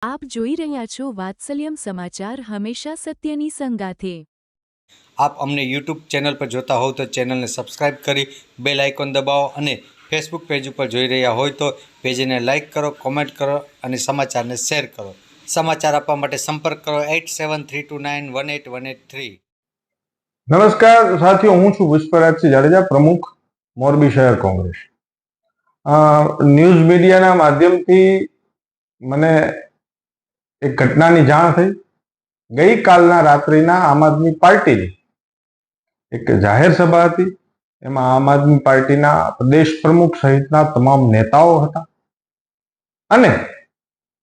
આપ જોઈ રહ્યા છો વાત્સલ્યમ સમાચાર, હંમેશા સત્યની સંગાથે। આપ અમને યુટ્યુબ ચેનલ પર જોતા હોવ તો ચેનલને સબસ્ક્રાઇબ કરી બેલ આઇકોન દબાવો અને ફેસબુક પેજ ઉપર જોઈ રહ્યા હોય તો પેજને લાઇક કરો, કોમેન્ટ કરો અને સમાચારને શેર કરો। સમાચાર આપવા માટે સંપર્ક કરો 8732918183। નમસ્કાર સાથીઓ, હું છું પુષ્પરાજસિંહ જાડેજા, પ્રમુખ મોરબી શહેર કોંગ્રેસ। ન્યૂઝ મીડિયાના માધ્યમથી મને એક ઘટનાની જાણ થઈ। ગઈકાલના રાત્રિના આમ આદમી પાર્ટીની એક જાહેર સભા હતી। એમાં આમ આદમી પાર્ટીના પ્રદેશ પ્રમુખ સહિતના તમામ નેતાઓ હતા અને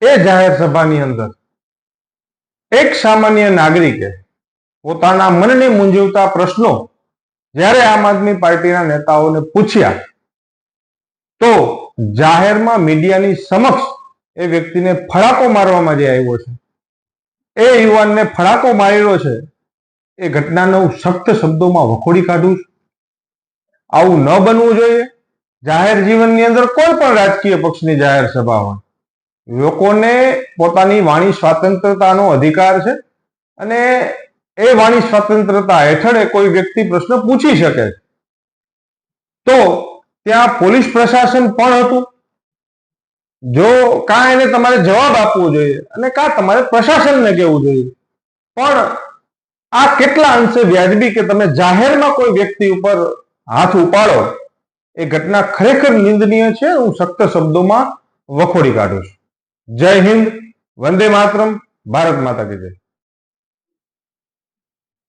એ જાહેર સભાની અંદર એક સામાન્ય નાગરિકે પોતાના મનને મૂંઝવતા પ્રશ્નો જ્યારે આમ આદમી પાર્ટીના નેતાઓને પૂછ્યા તો જાહેરમાં મીડિયાની સમક્ષ એ વ્યક્તિને ફડાકો મારવામાં જે આવ્યો છે, એ યુવાનને ફડાકો માર્યો છે, એ ઘટનાને હું સખ્ત શબ્દોમાં વખોડી કાઢું છું। આવું ન બનવું જોઈએ। જાહેર જીવનની અંદર કોઈ પણ રાજકીય પક્ષની જાહેર સભા હોય, લોકોને પોતાની વાણી સ્વતંત્રતાનો અધિકાર છે અને એ વાણી સ્વતંત્રતા હેઠળ કોઈ વ્યક્તિ પ્રશ્ન પૂછી શકે છે। તો ત્યાં પોલીસ પ્રશાસન પણ હતું। જો કાં એને તમારે જવાબ આપવો જોઈએ અને કાં તમારે પ્રશાસનને કહેવું જોઈએ, પણ આ કેટલા અંશે વ્યાજબી કે તમે જાહેરમાં કોઈ વ્યક્તિ ઉપર હાથ ઉપાડો? એ ઘટના ખરેખર નિંદનીય છે। હું સખ્ત શબ્દોમાં વખોડી કાઢું છું। જય હિન્દ, વંદે માતરમ, ભારત માતા કી જય।